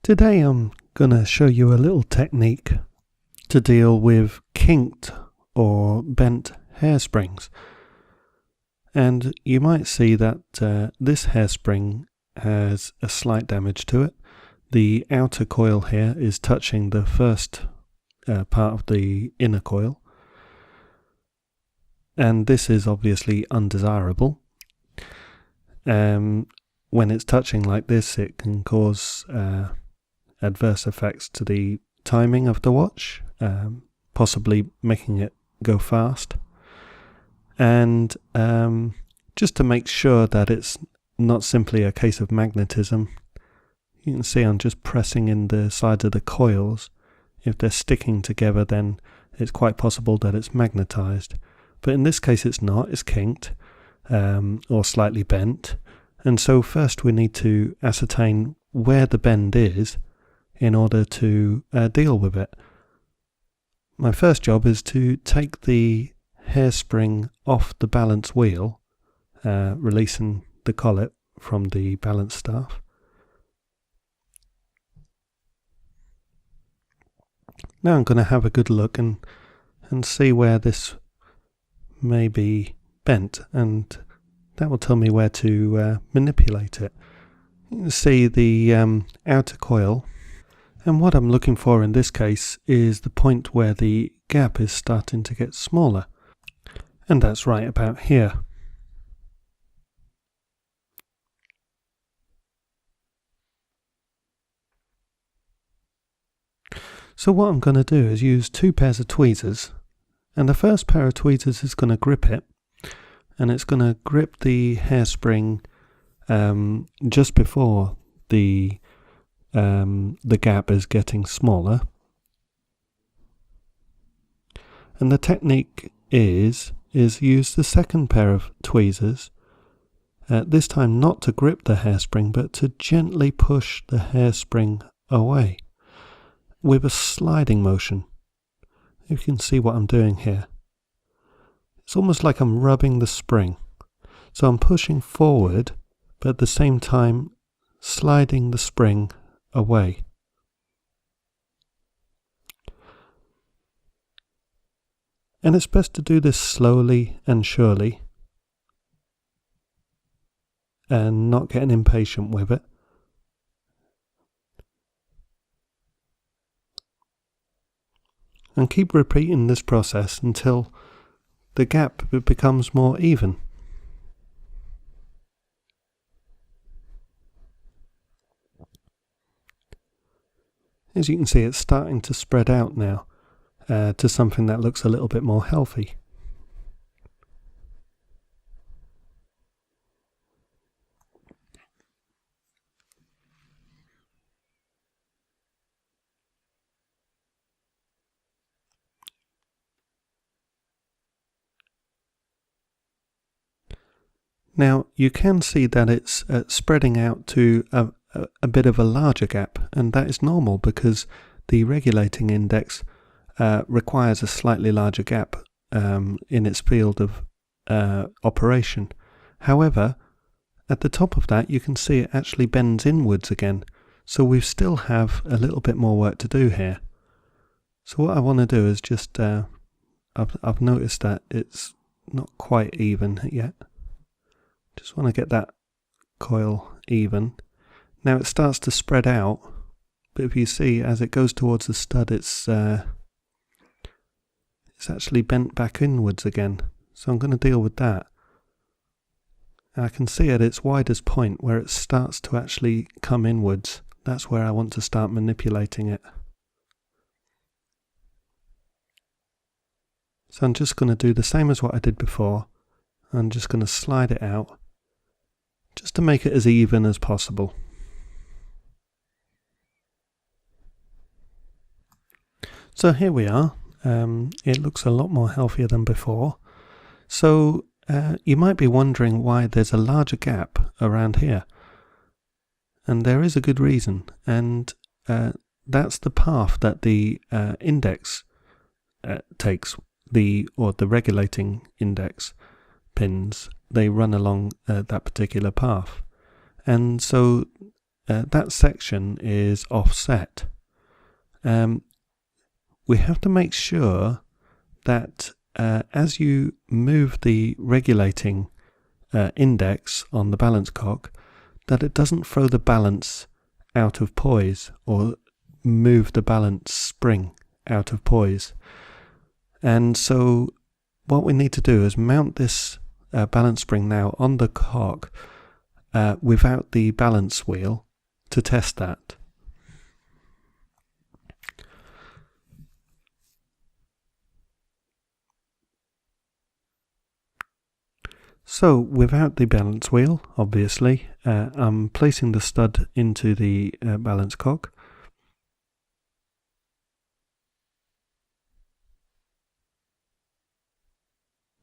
Today I'm going to show you a little technique to deal with kinked or bent hairsprings. And you might see that this hairspring has a slight damage to it. The outer coil here is touching the first part of the inner coil. And this is obviously undesirable. When it's touching like this, it can cause adverse effects to the timing of the watch, possibly making it go fast. And just to make sure that it's not simply a case of magnetism, you can see I'm just pressing in the sides of the coils. If they're sticking together, then it's quite possible that it's magnetized. But in this case it's not, it's kinked or slightly bent. And so first we need to ascertain where the bend is in order to deal with it. My first job is to take the hairspring off the balance wheel, releasing the collet from the balance staff. Now I'm going to have a good look and see where this may be bent, and that will tell me where to manipulate it. You can see the outer coil, and what I'm looking for in this case is the point where the gap is starting to get smaller, and that's right about here. So what I'm going to do is use two pairs of tweezers, and the first pair of tweezers is going to grip it, and it's going to grip the hairspring just before the gap is getting smaller. And the technique is use the second pair of tweezers, this time not to grip the hairspring but to gently push the hairspring away with a sliding motion. You can see what I'm doing here. It's almost like I'm rubbing the spring. So I'm pushing forward, but at the same time sliding the spring away. And it's best to do this slowly and surely and not getting impatient with it. And keep repeating this process until the gap becomes more even. As you can see, it's starting to spread out now to something that looks a little bit more healthy. Now you can see that it's spreading out to a bit of a larger gap, and that is normal because the regulating index requires a slightly larger gap in its field of operation. However, at the top of that you can see it actually bends inwards again, so we still have a little bit more work to do here. So what I want to do is just I've noticed that it's not quite even yet. Just want to get that coil even. Now it starts to spread out, but if you see as it goes towards the stud, it's actually bent back inwards again. So I'm going to deal with that. And I can see at its widest point where it starts to actually come inwards. That's where I want to start manipulating it. So I'm just going to do the same as what I did before. I'm just going to slide it out, just to make it as even as possible. So here we are. It looks a lot more healthier than before. So you might be wondering why there's a larger gap around here. And there is a good reason. And that's the path that the index takes, the regulating index pins. They run along that particular path. And so that section is offset. We have to make sure that as you move the regulating index on the balance cock, that it doesn't throw the balance out of poise or move the balance spring out of poise. And so what we need to do is mount this balance spring now on the cock without the balance wheel to test that. So without the balance wheel, obviously, I'm placing the stud into the balance cock.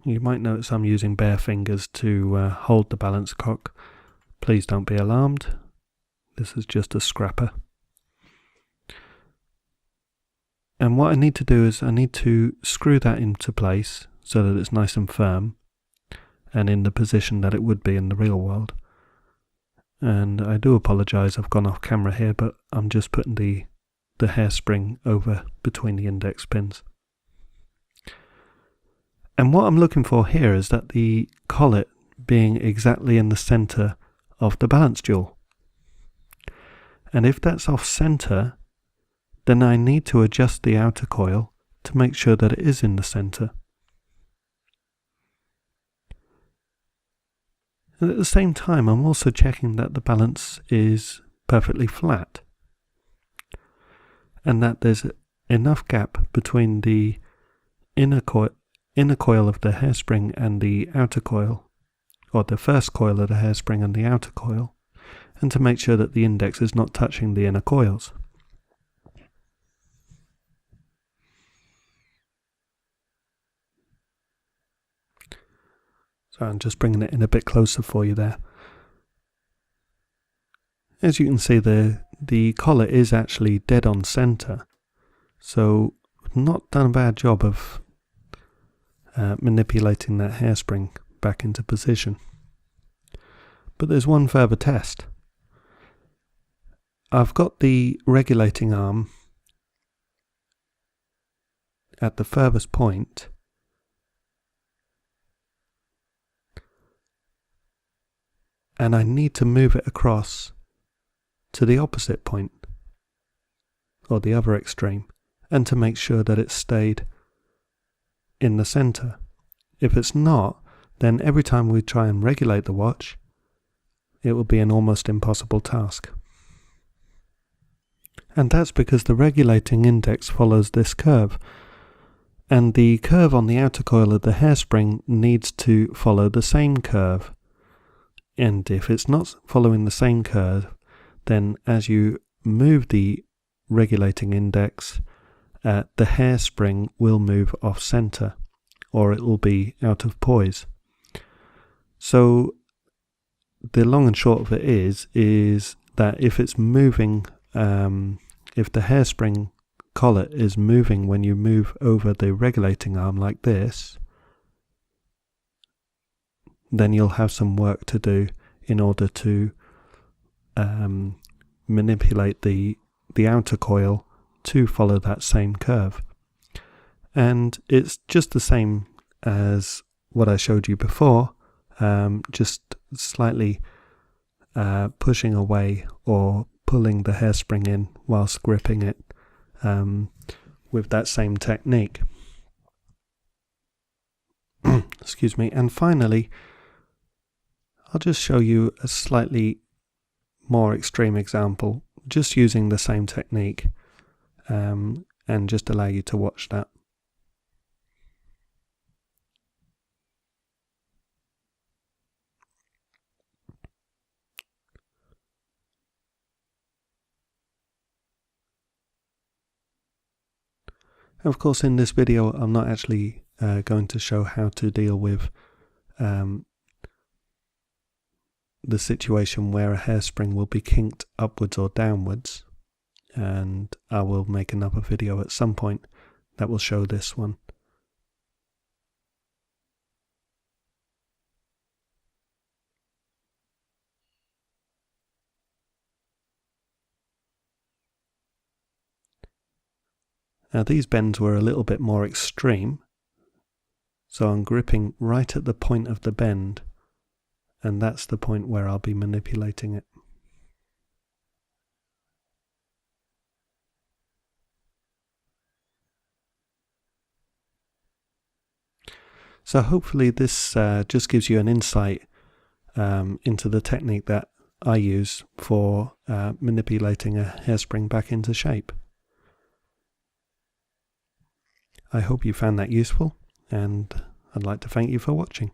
You might notice I'm using bare fingers to hold the balance cock. Please don't be alarmed. This is just a scrapper. And what I need to do is I need to screw that into place so that it's nice and firm and in the position that it would be in the real world. And I do apologise, I've gone off camera here, but I'm just putting the hairspring over between the index pins. And what I'm looking for here is that the collet being exactly in the centre of the balance jewel. And if that's off centre, then I need to adjust the outer coil to make sure that it is in the centre. And at the same time, I'm also checking that the balance is perfectly flat and that there's enough gap between the inner coil of the hairspring and the outer coil, or the first coil of the hairspring and the outer coil, and to make sure that the index is not touching the inner coils. So I'm just bringing it in a bit closer for you there. As you can see, the collet is actually dead on centre, so not done a bad job of manipulating that hairspring back into position. But there's one further test. I've got the regulating arm at the furthest point, and I need to move it across to the opposite point, or the other extreme, and to make sure that it's stayed in the centre. If it's not, then every time we try and regulate the watch, it will be an almost impossible task. And that's because the regulating index follows this curve, and the curve on the outer coil of the hairspring needs to follow the same curve. And if it's not following the same curve, then as you move the regulating index, the hairspring will move off center, or it will be out of poise. So the long and short of it is that if it's moving, if the hairspring collet is moving when you move over the regulating arm like this, then you'll have some work to do in order to manipulate the outer coil to follow that same curve. And it's just the same as what I showed you before, just slightly pushing away or pulling the hairspring in whilst gripping it with that same technique. Excuse me. And finally, I'll just show you a slightly more extreme example, just using the same technique, and just allow you to watch that. Of course, in this video, I'm not actually going to show how to deal with the situation where a hairspring will be kinked upwards or downwards, and I will make another video at some point that will show this one. Now these bends were a little bit more extreme, so I'm gripping right at the point of the bend, and that's the point where I'll be manipulating it. So hopefully this just gives you an insight into the technique that I use for manipulating a hairspring back into shape. I hope you found that useful, and I'd like to thank you for watching.